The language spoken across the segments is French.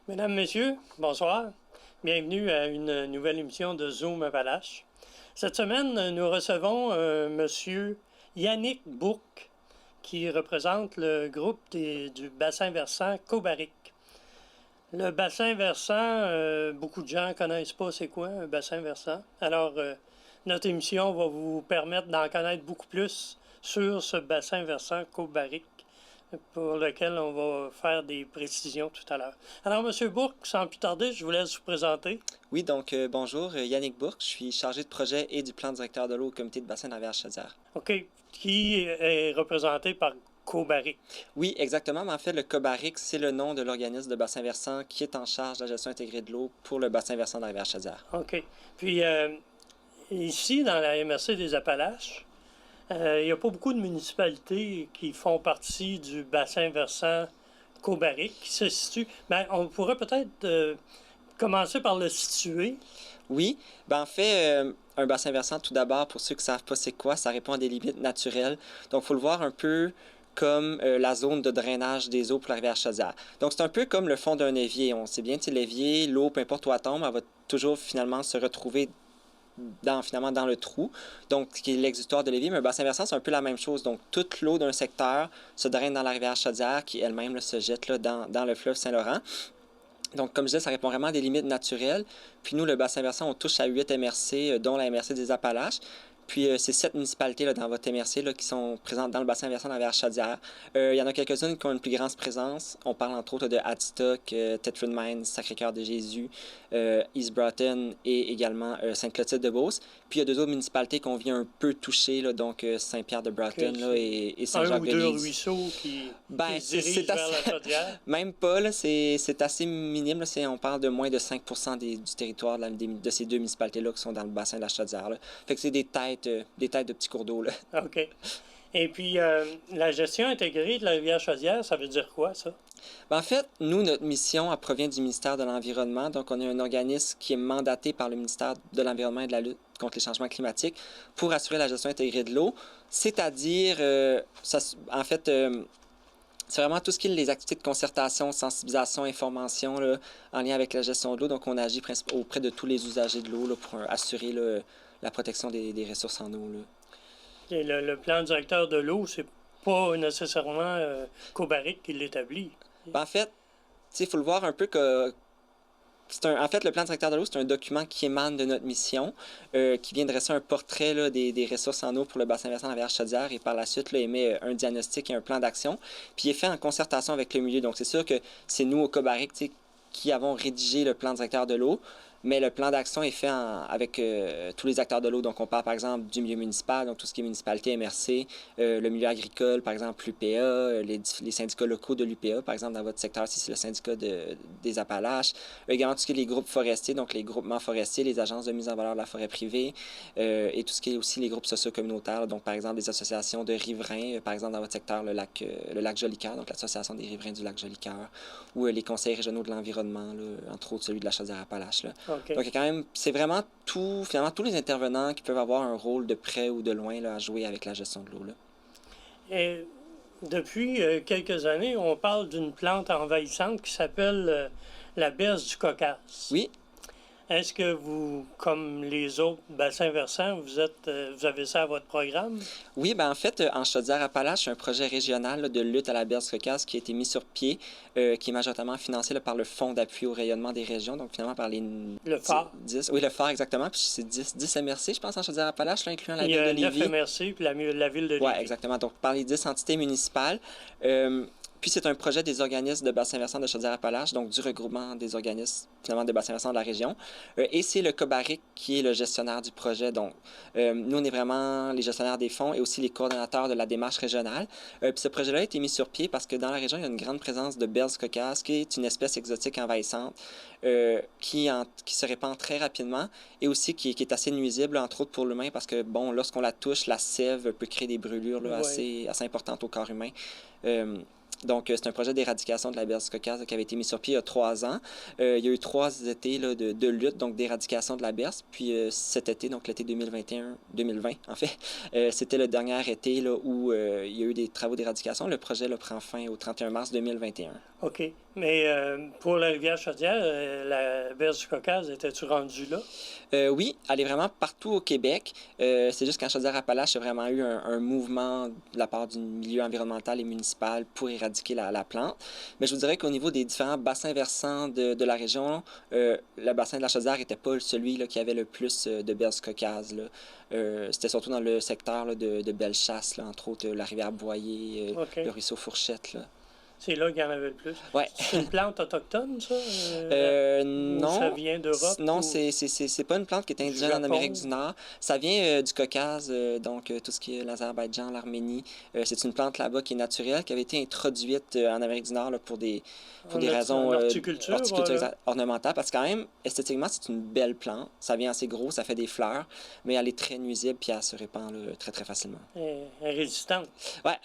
Mesdames, Messieurs, bonsoir. Bienvenue à une nouvelle émission de Zoom Appalaches. Cette semaine, nous recevons Monsieur Yannick Bourque, qui représente le groupe du bassin versant Caubarrique. Le bassin versant, beaucoup de gens ne connaissent pas c'est quoi un bassin versant. Alors, notre émission va vous permettre d'en connaître beaucoup plus sur ce bassin versant Caubarrique, pour lequel on va faire des précisions tout à l'heure. Alors, M. Bourque, sans plus tarder, je vous laisse vous présenter. Oui, donc bonjour, Yannick Bourque, je suis chargé de projet et du plan directeur de l'eau au comité de bassin d'Average-Chaudière. OK. Qui est représenté par Caubarrique. Oui, exactement, mais en fait, le Caubarrique, c'est le nom de l'organisme de bassin versant qui est en charge de la gestion intégrée de l'eau pour le bassin versant d'Average-Chaudière. OK. Puis, ici, dans la MRC des Appalaches, il n'y a pas beaucoup de municipalités qui font partie du bassin versant Caubarrique, qui se situe. Bien, on pourrait peut-être commencer par le situer. Oui, ben en fait, un bassin versant, tout d'abord, pour ceux qui ne savent pas c'est quoi, ça répond à des limites naturelles. Donc, il faut le voir un peu comme la zone de drainage des eaux pour la rivière Chaudière. Donc, c'est un peu comme le fond d'un évier. On sait bien, l'évier, l'eau, peu importe où elle tombe, elle va toujours finalement se retrouver finalement dans le trou, donc qui est l'exutoire de l'évier. Mais un bassin versant, c'est un peu la même chose. Donc, toute l'eau d'un secteur se draine dans la rivière Chaudière, qui elle-même là, se jette là, dans le fleuve Saint-Laurent. Donc, comme je disais, ça répond vraiment à des limites naturelles. Puis nous, le bassin versant, on touche à 8 MRC, dont la MRC des Appalaches. Puis c'est 7 municipalités là, dans votre MRC là, qui sont présentes dans le bassin versant de la rivière Chaudière. Il y en a quelques-unes qui ont une plus grande présence. On parle entre autres de Hadstock, Tetford Mines, Sacré-Cœur de Jésus, East Broughton et également Sainte-Clotilde-de-Beauce. Puis il y a deux autres municipalités qu'on vient un peu toucher, là, donc Saint-Pierre-de-Broughton là, et Saint-Jacques-de-Lydie. Un ou deux ruisseaux qui se dirigent vers la Chaudière. Même pas, là, c'est assez minime. Là, on parle de moins de 5% du territoire de ces deux municipalités-là qui sont dans le bassin de la Chaudière. Là. Fait que c'est des têtes de petits cours d'eau. Là. OK. Et puis, la gestion intégrée de la rivière Chaudière, ça veut dire quoi, ça? Ben, en fait, nous, notre mission, elle provient du ministère de l'Environnement. Donc, on est un organisme qui est mandaté par le ministère de l'Environnement et de la lutte contre les changements climatiques pour assurer la gestion intégrée de l'eau. C'est-à-dire, en fait, c'est vraiment tout ce qui est les activités de concertation, sensibilisation, information là, en lien avec la gestion de l'eau. Donc, on agit auprès de tous les usagers de l'eau là, pour assurer là, la protection des ressources en eau. Là. Et le plan directeur de l'eau, c'est pas nécessairement Caubarrique qui l'établit. Ben, en fait, il faut le voir un peu que en fait, le plan directeur de l'eau, c'est un document qui émane de notre mission, qui vient dresser un portrait là, des ressources en eau pour le bassin versant de la rivière Chaudière et par la suite là, émet un diagnostic et un plan d'action. Puis il est fait en concertation avec le milieu. Donc c'est sûr que c'est nous au Caubarrique qui avons rédigé le plan directeur de l'eau, mais le plan d'action est fait avec tous les acteurs de l'eau. Donc on parle par exemple du milieu municipal, donc tout ce qui est municipalité, MRC, le milieu agricole, par exemple l'UPA, les syndicats locaux de l'UPA, par exemple dans votre secteur, si c'est le syndicat des Appalaches, également tout ce qui est les groupes forestiers, donc les groupements forestiers, les agences de mise en valeur de la forêt privée, et tout ce qui est aussi les groupes socio-communautaires, donc par exemple des associations de riverains, par exemple dans votre secteur le lac Jolicoeur, donc l'association des riverains du lac Jolicoeur, ou les conseils régionaux de l'environnement, là, entre autres celui de la Chaudière-Appalaches. Là. Okay. Donc, quand même, c'est vraiment finalement, tous les intervenants qui peuvent avoir un rôle de près ou de loin là, à jouer avec la gestion de l'eau. Là. Et depuis quelques années, on parle d'une plante envahissante qui s'appelle la berce du Caucase. Oui. Est-ce que vous, comme les autres bassins versants, vous avez ça à votre programme? Oui, ben en fait, en Chaudière-Appalaches, un projet régional là, de lutte à la berce du Caucase qui a été mis sur pied, qui est majoritairement financé là, par le Fonds d'appui au rayonnement des régions, donc finalement par les... Le phare. 10, oui, le phare, exactement. Puis c'est 10 MRC, je pense, en Chaudière-Appalaches, incluant la ville de Lévis. Il y a 9 MRC, puis la ville de Lévis. Oui, exactement. Donc, par les 10 entités municipales. Puis c'est un projet des organismes de bassin versant de Chaudière-Appalaches, donc du regroupement des organismes finalement de bassin versant de la région. Et c'est le Caubarrique qui est le gestionnaire du projet. Donc nous, on est vraiment les gestionnaires des fonds et aussi les coordonnateurs de la démarche régionale. Puis ce projet-là a été mis sur pied parce que dans la région, il y a une grande présence de berce caucase, qui est une espèce exotique envahissante qui se répand très rapidement et aussi qui est assez nuisible, entre autres pour l'humain, parce que bon, lorsqu'on la touche, la sève peut créer des brûlures là, assez importantes au corps humain. Donc, c'est un projet d'éradication de la berce cocasse qui avait été mis sur pied il y a 3 ans. Il y a eu 3 étés là, de lutte, donc d'éradication de la berce. Puis cet été, donc l'été 2020 en fait, c'était le dernier été là, où il y a eu des travaux d'éradication. Le projet là, prend fin au 31 mars 2021. OK. Mais pour la rivière Chaudière, la berce du Caucase, étais-tu rendu là? Oui, elle est vraiment partout au Québec. C'est juste qu'en Chaudière-Appalaches, il y a vraiment eu un mouvement de la part du milieu environnemental et municipal pour éradiquer la plante. Mais je vous dirais qu'au niveau des différents bassins versants de la région, le bassin de la Chaudière n'était pas celui là, qui avait le plus de berce Caucase. C'était surtout dans le secteur là, de Bellechasse, là, entre autres la rivière Boyer, OK. le ruisseau Fourchette. Là. C'est là qu'il y en avait le plus. Ouais. C'est une plante autochtone, ça? Non. Ou ça vient d'Europe? Non, ou... c'est pas une plante qui est indigène en Amérique du Nord. Ça vient du Caucase, donc tout ce qui est l'Azerbaïdjan, l'Arménie. C'est une plante là-bas qui est naturelle, qui avait été introduite en Amérique du Nord là, pour des raisons horticulture ornementales. Parce que quand même, esthétiquement, c'est une belle plante. Ça vient assez gros, ça fait des fleurs, mais elle est très nuisible puis elle se répand là, très, très facilement. Elle est résistante. Ouais.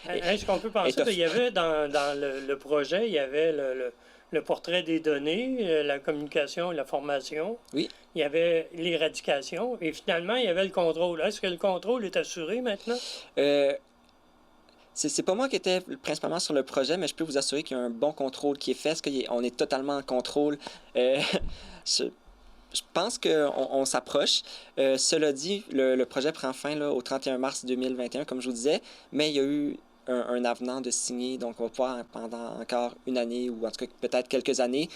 Est-ce qu'on peut penser qu'il y avait dans le projet, il y avait le portrait des données, la communication et la formation. Oui. Il y avait l'éradication et finalement, il y avait le contrôle. Est-ce que le contrôle est assuré maintenant? C'est pas moi qui étais principalement sur le projet, mais je peux vous assurer qu'il y a un bon contrôle qui est fait. Est-ce qu'on est totalement en contrôle? Je pense qu'on s'approche. Cela dit, le projet prend fin là, au 31 mars 2021, comme je vous disais, mais il y a eu un avenant de signer, donc on va pouvoir pendant encore une année ou en tout cas peut-être quelques années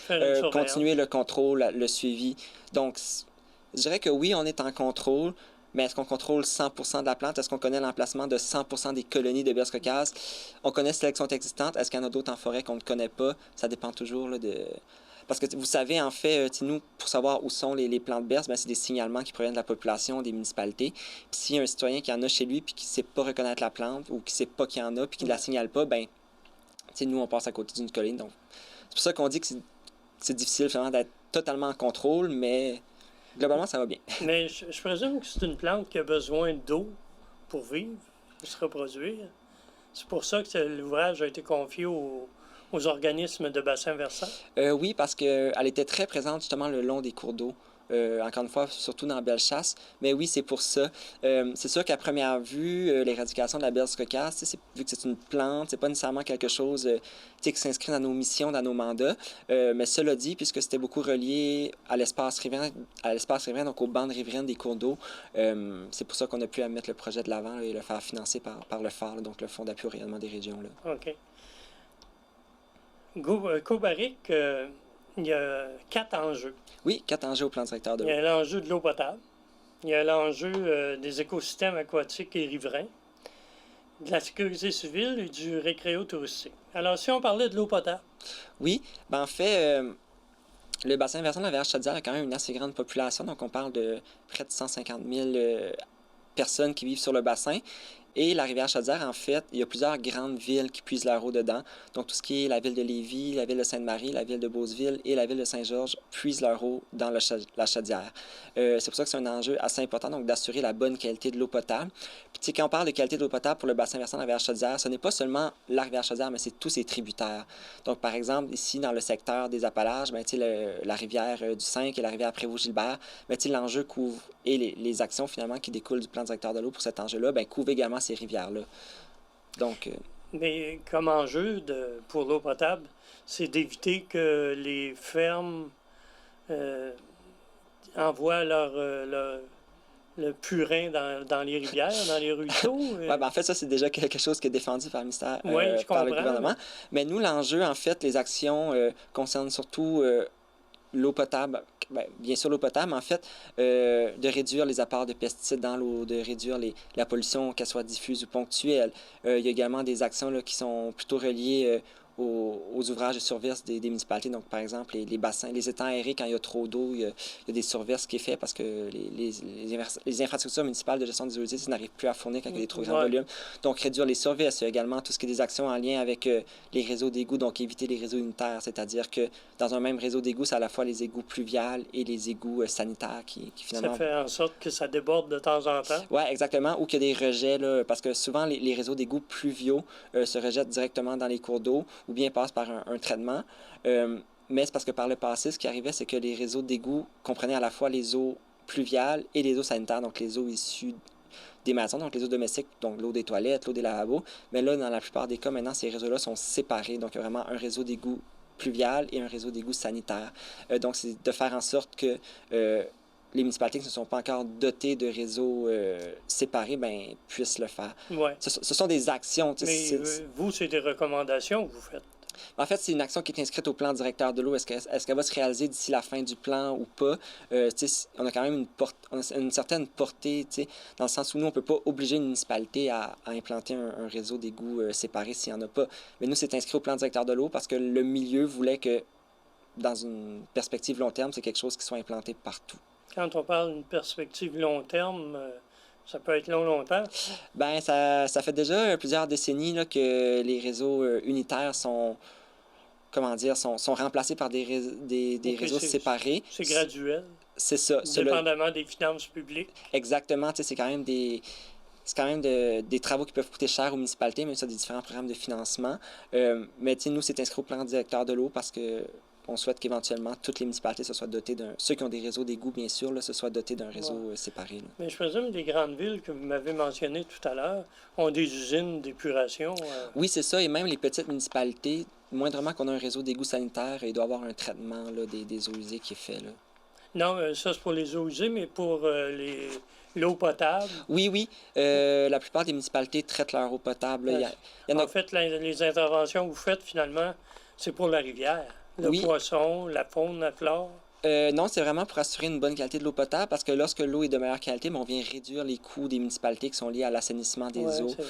continuer le contrôle, le suivi. Donc, je dirais que oui, on est en contrôle, mais est-ce qu'on contrôle 100% de la plante? Est-ce qu'on connaît l'emplacement de 100% des colonies de berce cocasse? On connaît celles qui sont existantes. Est-ce qu'il y en a d'autres en forêt qu'on ne connaît pas? Ça dépend toujours là, de... Parce que vous savez, en fait, nous, pour savoir où sont les plants de berce, c'est des signalements qui proviennent de la population, des municipalités. Puis s'il y a un citoyen qui en a chez lui puis qui ne sait pas reconnaître la plante ou qui ne sait pas qu'il y en a puis qui ne la signale pas, nous, on passe à côté d'une colline. Donc, c'est pour ça qu'on dit que c'est difficile finalement d'être totalement en contrôle, mais globalement, ça va bien. Mais je présume que c'est une plante qui a besoin d'eau pour vivre, pour se reproduire. C'est pour ça que l'ouvrage a été confié aux organismes de bassin versant? Oui, parce qu'elle était très présente justement le long des cours d'eau. Encore une fois, surtout dans Bellechasse. Mais oui, c'est pour ça. C'est sûr qu'à première vue, l'éradication de la berce cocasse, vu que c'est une plante, c'est pas nécessairement quelque chose qui s'inscrit dans nos missions, dans nos mandats. Mais cela dit, puisque c'était beaucoup relié à l'espace riverain, donc aux bandes riveraines des cours d'eau, c'est pour ça qu'on a pu mettre le projet de l'avant et le faire financer par le FAR, donc le Fonds d'appui au rayonnement des régions. Là. OK. Cobarrique, il y a 4 enjeux. Oui, 4 enjeux au plan directeur de l'eau. Il y a l'enjeu de l'eau potable, il y a l'enjeu des écosystèmes aquatiques et riverains, de la sécurité civile et du récréo-touristique. Alors, si on parlait de l'eau potable. Oui, en fait, le bassin versant de la rivière Chaudière a quand même une assez grande population, donc on parle de près de 150 000 personnes qui vivent sur le bassin. Et la rivière Chaudière, en fait, il y a plusieurs grandes villes qui puisent leur eau dedans. Donc, tout ce qui est la ville de Lévis, la ville de Sainte-Marie, la ville de Beauceville et la ville de Saint-Georges puisent leur eau dans la Chaudière. C'est pour ça que c'est un enjeu assez important, donc d'assurer la bonne qualité de l'eau potable. Puis, quand on parle de qualité de l'eau potable pour le bassin versant de la rivière Chaudière, ce n'est pas seulement la rivière Chaudière, mais c'est tous ses tributaires. Donc, par exemple, ici, dans le secteur des Appalaches, la rivière du 5 et la rivière Prévost-Gilbert, l'enjeu couvre, et les actions, finalement, qui découlent du plan directeur de l'eau pour cet enjeu-là, couvrent également ces rivières-là. Donc, mais comme enjeu pour l'eau potable, c'est d'éviter que les fermes envoient le purin dans les rivières, dans les ruisseaux. Oui, en fait, ça, c'est déjà quelque chose qui est défendu par le ministère, par le gouvernement. Mais nous, l'enjeu, en fait, les actions concernent surtout l'eau potable, bien sûr l'eau potable, mais en fait, de réduire les apports de pesticides dans l'eau, de réduire la pollution, qu'elle soit diffuse ou ponctuelle. Il y a également des actions là, qui sont plutôt reliées aux ouvrages de surverse des municipalités. Donc, par exemple, les bassins, les étangs aérés, quand il y a trop d'eau, il y a des surverses qui est fait parce que les infrastructures municipales de gestion des eaux usées n'arrivent plus à fournir quand il y a des trop grands volumes. Donc, réduire les surverses. Il y a également tout ce qui est des actions en lien avec les réseaux d'égouts, donc éviter les réseaux unitaires, c'est-à-dire que dans un même réseau d'égouts, c'est à la fois les égouts pluviales et les égouts sanitaires qui finalement... Ça fait en sorte que ça déborde de temps en temps. Oui, exactement. Ou qu'il y a des rejets, là, parce que souvent, les réseaux d'égouts pluviaux se rejettent directement dans les cours d'eau ou bien passent par un traitement. Mais c'est parce que par le passé, ce qui arrivait, c'est que les réseaux d'égouts comprenaient à la fois les eaux pluviales et les eaux sanitaires, donc les eaux issues des maisons, donc les eaux domestiques, donc l'eau des toilettes, l'eau des lavabos. Mais là, dans la plupart des cas, maintenant, ces réseaux-là sont séparés. Donc, il y a vraiment un réseau d'égouts pluvial et un réseau d'égouts sanitaire. Donc, c'est de faire en sorte que les municipalités qui ne sont pas encore dotées de réseaux séparés puissent le faire. Ouais. Ce sont des actions. Mais vous, c'est des recommandations que vous faites. En fait, c'est une action qui est inscrite au plan directeur de l'eau. Est-ce qu'elle va se réaliser d'ici la fin du plan ou pas? On a quand même une certaine portée, dans le sens où nous, on ne peut pas obliger une municipalité à implanter un réseau d'égouts séparé s'il n'y en a pas. Mais nous, c'est inscrit au plan directeur de l'eau parce que le milieu voulait que, dans une perspective long terme, c'est quelque chose qui soit implanté partout. Quand on parle d'une perspective long terme, ça peut être longtemps? Bien, ça fait déjà plusieurs décennies là, que les réseaux unitaires sont remplacés par des réseaux séparés. C'est graduel. C'est ça. Dépendamment des finances publiques. Exactement. C'est quand même des travaux qui peuvent coûter cher aux municipalités, même ça, des différents programmes de financement. Mais nous, c'est inscrit au plan directeur de l'eau parce que on souhaite qu'éventuellement, toutes les municipalités se soient dotées ceux qui ont des réseaux d'égouts, bien sûr, là, se soient dotés d'un réseau séparé. Là. Mais je présume que les grandes villes que vous m'avez mentionnées tout à l'heure ont des usines d'épuration. Oui, c'est ça. Et même les petites municipalités, moindrement qu'on a un réseau d'égouts sanitaires, il doit y avoir un traitement là, des eaux usées qui est fait. Là. Non, ça, c'est pour les eaux usées, mais pour l'eau potable. Oui. La plupart des municipalités traitent leur eau potable. En fait, les interventions que vous faites, finalement, c'est pour la rivière. Le poisson, la faune, la flore. Non, c'est vraiment pour assurer une bonne qualité de l'eau potable parce que lorsque l'eau est de meilleure qualité, on vient réduire les coûts des municipalités qui sont liés à l'assainissement des eaux. C'est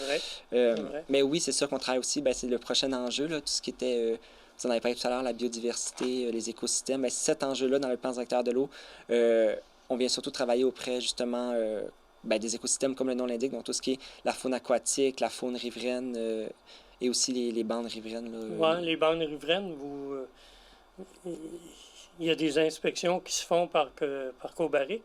vrai. Mais oui, c'est sûr qu'on travaille aussi, c'est le prochain enjeu, là, tout ce qui était, vous en avez parlé tout à l'heure, la biodiversité, les écosystèmes. Cet enjeu-là, dans le plan directeur de l'eau, on vient surtout travailler auprès, justement, des écosystèmes comme le nom l'indique, donc tout ce qui est la faune aquatique, la faune riveraine et aussi les bandes riveraines. Oui, les bandes riveraines, il y a des inspections qui se font par Cobaré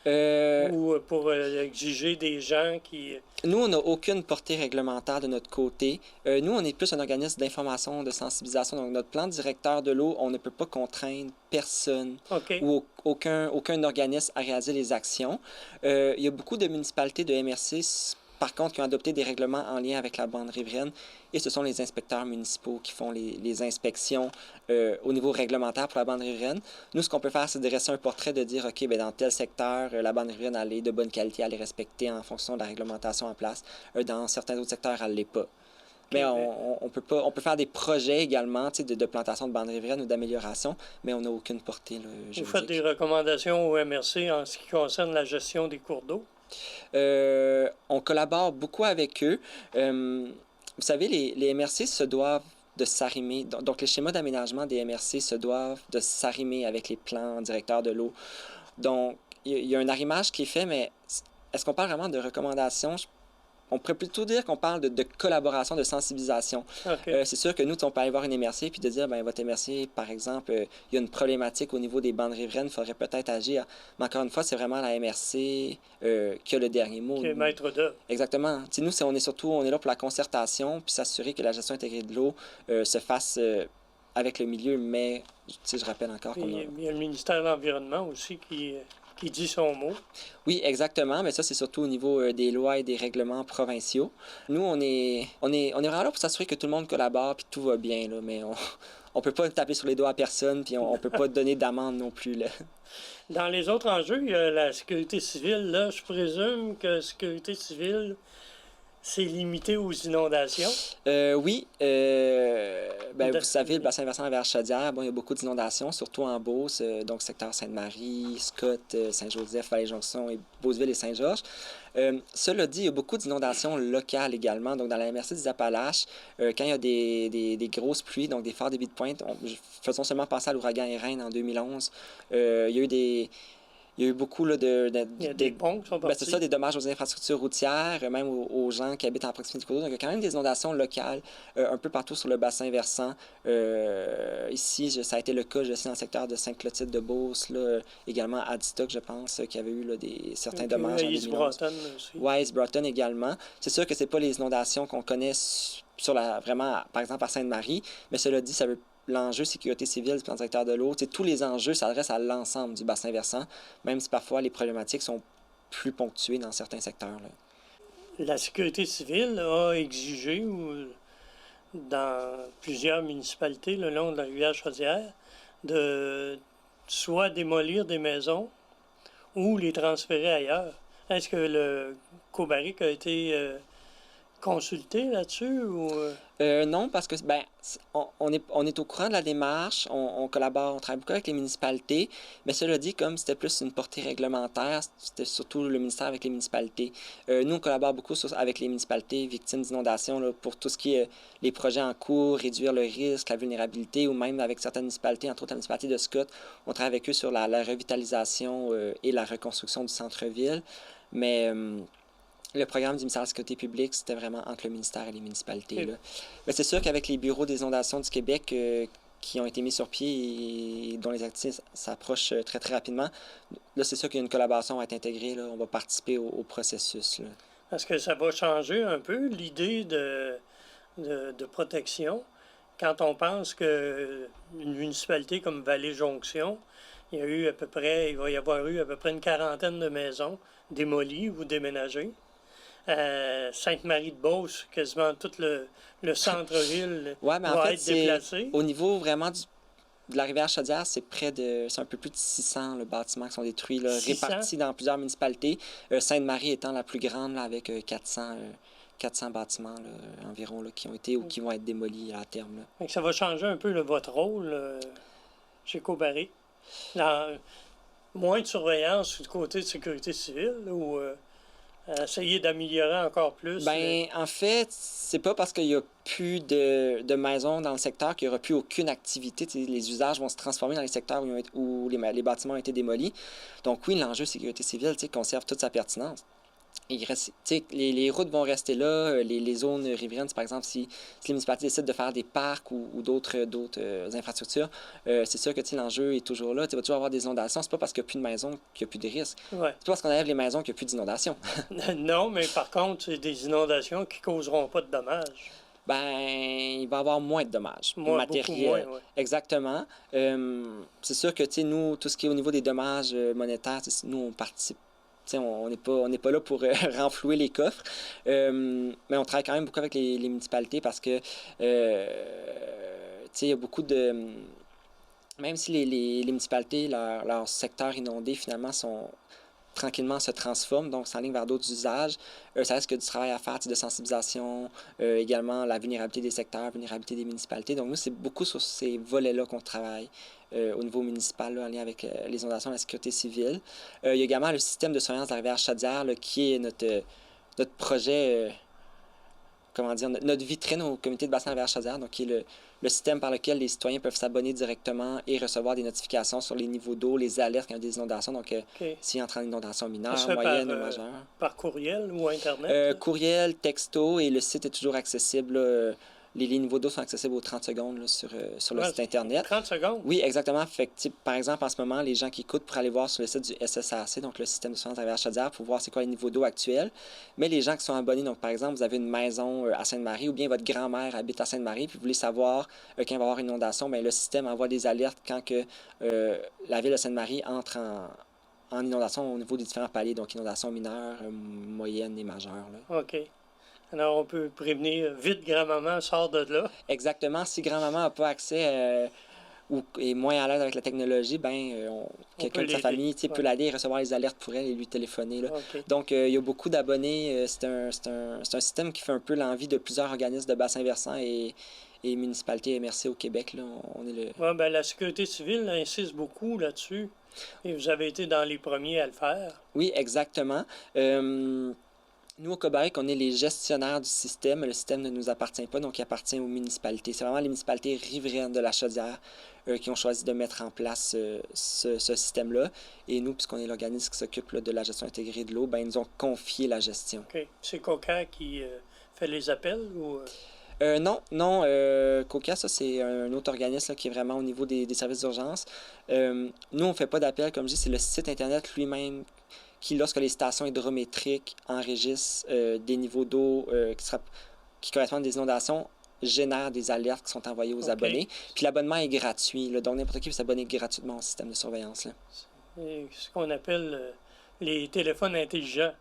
ou pour exiger des gens qui... Nous, on n'a aucune portée réglementaire de notre côté. Nous, on est plus un organisme d'information, de sensibilisation. Donc, notre plan directeur de l'eau, on ne peut pas contraindre personne ou aucun organisme à réaliser les actions. Il y a beaucoup de municipalités de MRC, par contre, qui ont adopté des règlements en lien avec la bande riveraine. Et ce sont les inspecteurs municipaux qui font les inspections au niveau réglementaire pour la bande riveraine. Nous, ce qu'on peut faire, c'est de dresser un portrait, de dire, OK, dans tel secteur, la bande riveraine, elle est de bonne qualité, elle est respectée en fonction de la réglementation en place. Dans certains autres secteurs, elle ne l'est pas. Mais on peut faire des projets également de plantation de bandes riveraines ou d'amélioration, mais on n'a aucune portée juridique. Vous faites des recommandations au MRC en ce qui concerne la gestion des cours d'eau? On collabore beaucoup avec eux. Vous savez, les MRC se doivent de s'arrimer. Donc, les schémas d'aménagement des MRC se doivent de s'arrimer avec les plans directeurs de l'eau. Donc, il y a un arrimage qui est fait, mais est-ce qu'on parle vraiment de recommandations? On pourrait plutôt dire qu'on parle de collaboration, de sensibilisation. C'est sûr que nous, on peut aller voir une MRC puis de dire, votre MRC, par exemple, il y a une problématique au niveau des bandes riveraines, il faudrait peut-être agir. Mais encore une fois, c'est vraiment la MRC qui a le dernier mot. Qui est maître d'œuvre. Exactement. Nous, on est là pour la concertation puis s'assurer que la gestion intégrée de l'eau se fasse avec le milieu, mais je rappelle encore qu'on a... Il y a le ministère de l'Environnement aussi qui dit son mot. Oui, exactement, mais ça, c'est surtout au niveau des lois et des règlements provinciaux. Nous, on est vraiment là pour s'assurer que tout le monde collabore puis tout va bien, là, mais on peut pas taper sur les doigts à personne puis on peut pas donner d'amende non plus, là. Dans les autres enjeux, il y a la sécurité civile. Là, je présume que la sécurité civile, c'est limité aux inondations. Oui, vous savez, le bassin versant de la Chaudière, bon, il y a beaucoup d'inondations, surtout en Beauce, donc secteur Sainte-Marie, Scott, Saint-Joseph, Vallée-Jonction, et Beauceville et Saint-Georges. Cela dit, il y a beaucoup d'inondations locales également. Donc, dans la MRC des Appalaches, quand il y a des grosses pluies, donc des forts débits de pointe, faisons seulement penser à l'ouragan Irène en 2011, il y a eu il y a eu beaucoup là, il y a des ponts qui sont partis. c'est ça, des dommages aux infrastructures routières, même aux gens qui habitent en proximité du cours d'eau. Donc, il y a quand même des inondations locales un peu partout sur le bassin versant. Ici, ça a été le cas, je sais, dans le secteur de Sainte-Clotilde de Beauce, là, également à Adstock, je pense, qu'il y avait eu là, certains dommages en 2011. East Broughton aussi. Oui, East Broughton également. C'est sûr que ce n'est pas les inondations qu'on connaît vraiment, par exemple, à Sainte-Marie, mais cela dit, ça veut l'enjeu sécurité civile du plan directeur de l'eau, tous les enjeux s'adressent à l'ensemble du bassin versant, même si parfois les problématiques sont plus ponctuées dans certains secteurs. Là. La sécurité civile a exigé, dans plusieurs municipalités le long de la rivière Chaudière, de soit démolir des maisons ou les transférer ailleurs. Est-ce que le Cobaric a été consulté là-dessus ou... Non, parce que on est au courant de la démarche, on collabore, on travaille beaucoup avec les municipalités, mais cela dit, comme c'était plus une portée réglementaire, c'était surtout le ministère avec les municipalités. Nous, on collabore beaucoup avec les municipalités victimes d'inondations pour tout ce qui est les projets en cours, réduire le risque, la vulnérabilité, ou même avec certaines municipalités, entre autres la municipalité de Scott, on travaille avec eux sur la revitalisation et la reconstruction du centre-ville. Mais le programme du ministère de la Sécurité publique, c'était vraiment entre le ministère et les municipalités. Là. Mais c'est sûr qu'avec les bureaux des inondations du Québec qui ont été mis sur pied et dont les activités s'approchent très, très rapidement, là, c'est sûr qu'il y a une collaboration à être intégrée. Là. On va participer au processus. Là. Est-ce que ça va changer un peu l'idée de protection quand on pense qu'une municipalité comme Vallée-Jonction, il va y avoir eu à peu près une quarantaine de maisons démolies ou déménagées. Sainte-Marie-de-Beauce, quasiment tout le centre-ville va être déplacé. Au niveau vraiment de la rivière Chaudière, c'est un peu plus de 600 bâtiments qui sont détruits, là, répartis dans plusieurs municipalités. Sainte-Marie étant la plus grande là, avec 400 bâtiments là, environ là, qui ont été ou qui vont être démolis à terme. Là. Donc, ça va changer un peu votre rôle chez Cobaric. Moins de surveillance du côté de sécurité civile ou essayer d'améliorer encore plus? En fait, c'est pas parce qu'il n'y a plus de maisons dans le secteur qu'il n'y aura plus aucune activité. Les usages vont se transformer dans les secteurs où les bâtiments ont été démolis. Donc oui, l'enjeu sécurité civile conserve toute sa pertinence. Les routes vont rester là, les zones riveraines, par exemple, si les municipalités décident de faire des parcs ou d'autres infrastructures, c'est sûr que l'enjeu est toujours là. Tu vas toujours avoir des inondations. C'est pas parce qu'il n'y a plus de maisons qu'il n'y a plus de risques. Ouais. C'est pas parce qu'on enlève les maisons qu'il n'y a plus d'inondations. Non, mais par contre, c'est des inondations qui ne causeront pas de dommages. Il va y avoir moins de dommages matériels. Moins, ouais. Exactement. C'est sûr que nous, tout ce qui est au niveau des dommages monétaires, nous, on participe. On n'est pas là pour renflouer les coffres, mais on travaille quand même beaucoup avec les municipalités parce que il y a beaucoup de... Même si les municipalités, leur secteur inondé, finalement, tranquillement se transforment, donc s'enlignent vers d'autres usages. Ça reste que du travail à faire, de sensibilisation, également la vulnérabilité des secteurs, la vulnérabilité des municipalités. Donc nous, c'est beaucoup sur ces volets-là qu'on travaille au niveau municipal, là, en lien avec les inondations et la sécurité civile. Il y a également le système de surveillance de la rivière Chaudière, là, qui est notre projet, notre vitrine au comité de bassin de la rivière Chaudière, donc qui est le système par lequel les citoyens peuvent s'abonner directement et recevoir des notifications sur les niveaux d'eau, les alertes quand il y a des inondations. Donc, s'il entre en inondation mineure, moyenne ou majeure. Par courriel ou Internet? Courriel, texto, et le site est toujours accessible. Les niveaux d'eau sont accessibles aux 30 secondes là, sur le site Internet. 30 secondes? Oui, exactement. Fait que, par exemple, en ce moment, les gens qui écoutent pour aller voir sur le site du SSRC, donc le système de surveillance de la rivière Chaudière, pour voir c'est quoi les niveaux d'eau actuels. Mais les gens qui sont abonnés, donc par exemple, vous avez une maison à Sainte-Marie ou bien votre grand-mère habite à Sainte-Marie, puis vous voulez savoir quand il va y avoir une inondation, bien, le système envoie des alertes quand que, la ville de Sainte-Marie entre en inondation au niveau des différents paliers, donc inondation mineure, moyenne et majeure. Là. OK. Alors, on peut prévenir vite grand-maman sort de là. Exactement. Si grand-maman n'a pas accès ou est moins à l'aise avec la technologie, quelqu'un de sa famille peut l'aider et recevoir les alertes pour elle et lui téléphoner. Là. Okay. Donc, il y a beaucoup d'abonnés. C'est un système qui fait un peu l'envie de plusieurs organismes de bassin versant et municipalités MRC au Québec. Là. On est la sécurité civile insiste beaucoup là-dessus. Et vous avez été dans les premiers à le faire. Oui, exactement. Nous, au Cobarec, on est les gestionnaires du système. Le système ne nous appartient pas, donc il appartient aux municipalités. C'est vraiment les municipalités riveraines de la Chaudière qui ont choisi de mettre en place ce système-là. Et nous, puisqu'on est l'organisme qui s'occupe de la gestion intégrée de l'eau, ils nous ont confié la gestion. OK. C'est Coca qui fait les appels ou... Non. COCA, ça, c'est un autre organisme là, qui est vraiment au niveau des services d'urgence. Nous, on ne fait pas d'appel, comme je dis, c'est le site Internet lui-même qui, lorsque les stations hydrométriques enregistrent des niveaux d'eau qui correspondent à des inondations, génère des alertes qui sont envoyées aux abonnés. Puis l'abonnement est gratuit, là, donc n'importe qui peut s'abonner gratuitement au système de surveillance. C'est ce qu'on appelle... les téléphones intelligents.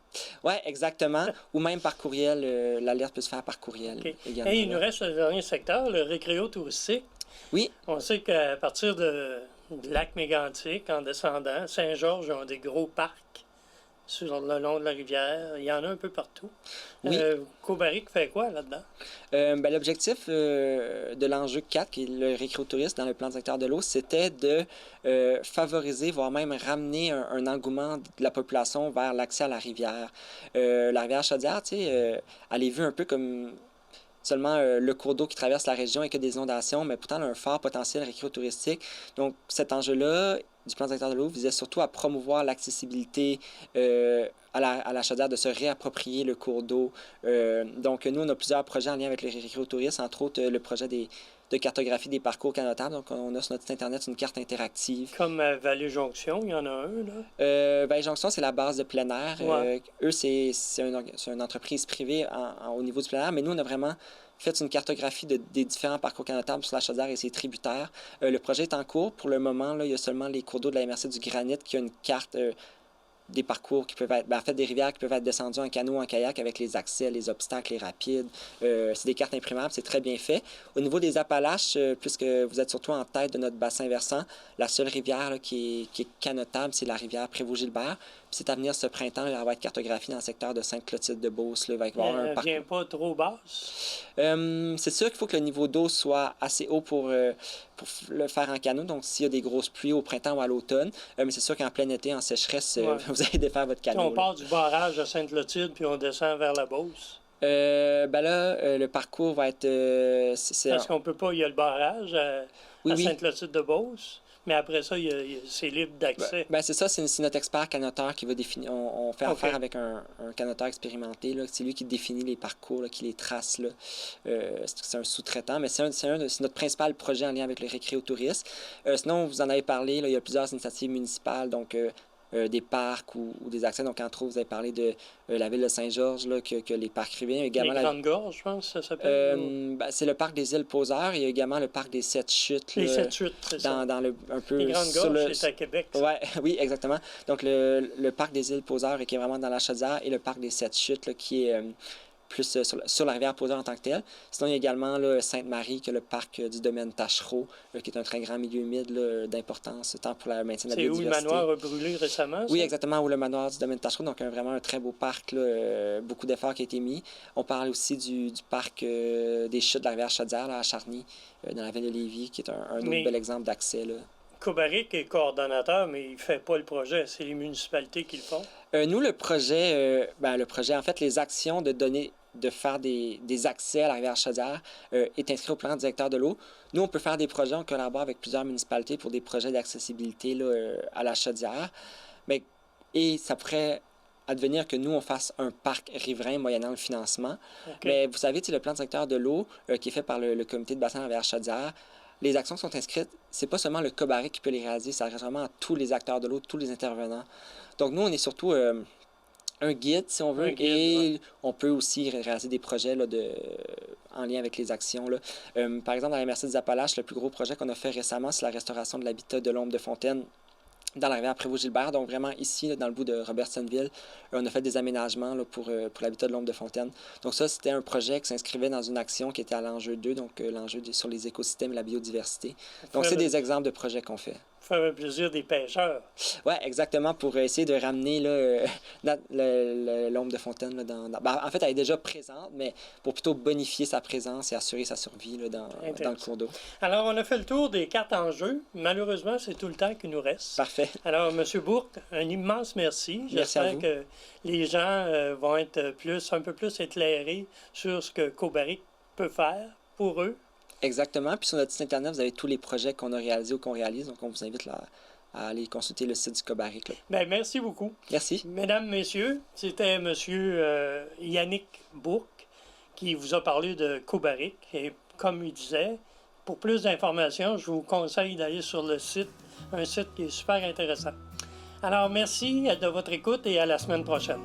Oui, exactement. Ou même par courriel. L'alerte peut se faire par courriel également. Et il nous reste le dernier secteur, le récréo touristique. Oui. On sait qu'à partir de lac Mégantic, en descendant, Saint-Georges ont des gros parcs sur le long de la rivière. Il y en a un peu partout. Oui. Cobarec fait quoi là-dedans? L'objectif de l'enjeu 4, qui est le récréotourisme dans le plan directeur de l'eau, c'était de favoriser, voire même ramener un engouement de la population vers l'accès à la rivière. La rivière Chaudière, elle est vue un peu comme seulement le cours d'eau qui traverse la région et que des inondations, mais pourtant elle a un fort potentiel récréotouristique. Donc cet enjeu-là du plan directeur de l'eau visait surtout à promouvoir l'accessibilité à la Chaudière, de se réapproprier le cours d'eau. Donc nous, on a plusieurs projets en lien avec le récréotourisme, entre autres le projet de cartographie des parcours canotables. Donc on a sur notre site Internet une carte interactive. Comme à Vallée-Jonction, il y en a un, là? Vallée-Jonction, c'est la base de plein air. Ouais. Eux, c'est une entreprise privée au niveau du plein air, mais nous, on a vraiment fait une cartographie des différents parcours canotables sur la Chaudière et ses tributaires. Le projet est en cours. Pour le moment, là, il y a seulement les cours d'eau de la MRC du Granit qui a une carte des parcours qui peuvent être, en fait, des rivières qui peuvent être descendues en canot, en kayak, avec les accès, les obstacles, les rapides. C'est des cartes imprimables, c'est très bien fait. Au niveau des Appalaches, puisque vous êtes surtout en tête de notre bassin versant, la seule rivière là, qui est canotable, c'est la rivière Prévost-Gilbert. Puis c'est à venir ce printemps, elle va être cartographiée dans le secteur de Sainte-Clotilde-de-Beauce. Elle ne vient pas trop basse? C'est sûr qu'il faut que le niveau d'eau soit assez haut pour le faire en canot. Donc, s'il y a des grosses pluies au printemps ou à l'automne, mais c'est sûr qu'en plein été, en sécheresse, vous allez défaire votre canot. On part du barrage à Sainte-Clotilde puis on descend vers la Beauce. Le parcours va être... Parce qu'on peut pas, il y a le barrage à Sainte-Clotilde-de-Beauce. Mais après ça, c'est libre d'accès. C'est ça, c'est notre expert canoteur qui va définir. On fait affaire avec un canoteur expérimenté. C'est lui qui définit les parcours, là, qui les trace. Là. C'est un sous-traitant, mais c'est notre principal projet en lien avec le récréotourisme. Sinon, vous en avez parlé, là, il y a plusieurs initiatives municipales, donc des parcs ou des accès. Donc, entre autres, vous avez parlé de la ville de Saint-Georges, là, que les parcs riverains. Également les Grandes Gorges, je pense, ça s'appelle. C'est le parc des îles Poseurs. Il y a également le parc des Sept Chutes. Les Sept Chutes, c'est ça. Un peu les Grandes Gorges, c'est à Québec. Oui, exactement. Donc, le parc des îles Poseurs, qui est vraiment dans la Chaudière, et le parc des Sept Chutes, là, qui est plus sur la rivière Poseur en tant que telle. Sinon, il y a également là, Sainte-Marie, qui est le parc du domaine Tachereau, qui est un très grand milieu humide d'importance, tant pour le maintien de la biodiversité. C'est où le manoir a brûlé récemment? Oui, exactement, où le manoir du domaine Tachereau. Donc, vraiment un très beau parc, là, beaucoup d'efforts qui ont été mis. On parle aussi du parc des chutes de la rivière Chaudière, là, à Charny, dans la ville de Lévis, qui est un autre bel exemple d'accès. Cobarec est coordonnateur, mais il ne fait pas le projet. C'est les municipalités qui le font. Nous, le projet, en fait, les actions de faire des accès à la rivière Chaudière est inscrit au plan directeur de l'eau. Nous, on peut faire des projets, on collabore avec plusieurs municipalités pour des projets d'accessibilité à la Chaudière. Et ça pourrait advenir que nous, on fasse un parc riverain moyennant le financement. Okay. Mais vous savez, le plan directeur de l'eau qui est fait par le comité de bassin de la rivière Chaudière, les actions sont inscrites, c'est pas seulement le Cobarec qui peut les réaliser, ça reste vraiment à tous les acteurs de l'eau, tous les intervenants. Donc nous, on est surtout un guide, si on veut, on peut aussi réaliser des projets là, en lien avec les actions. Là. Par exemple, dans la MRC des Appalaches, le plus gros projet qu'on a fait récemment, c'est la restauration de l'habitat de l'Ombre de Fontaine dans la rivière Prévost-Gilbert, donc vraiment ici, là, dans le bout de Robertsonville. On a fait des aménagements là, pour l'habitat de l'Ombre de Fontaine. Donc ça, c'était un projet qui s'inscrivait dans une action qui était à l'enjeu 2, donc l'enjeu sur les écosystèmes et la biodiversité. Donc c'est des exemples de projets qu'on fait. Faire le plaisir des pêcheurs. Oui, exactement, pour essayer de ramener là, l'Ombre de Fontaine. Là, en fait, elle est déjà présente, mais pour plutôt bonifier sa présence et assurer sa survie là, dans le cours d'eau. Alors, on a fait le tour des cartes en jeu. Malheureusement, c'est tout le temps qu'il nous reste. Parfait. Alors, M. Bourque, un immense merci. J'espère que les gens vont être un peu plus éclairés sur ce que Cobaric peut faire pour eux. Exactement. Puis sur notre site Internet, vous avez tous les projets qu'on a réalisés ou qu'on réalise. Donc, on vous invite là, à aller consulter le site du Cobaric. Là. Bien, merci beaucoup. Merci. Mesdames, Messieurs, c'était M. Yannick Bourque qui vous a parlé de Cobaric. Et comme il disait, pour plus d'informations, je vous conseille d'aller sur le site, un site qui est super intéressant. Alors, merci de votre écoute et à la semaine prochaine.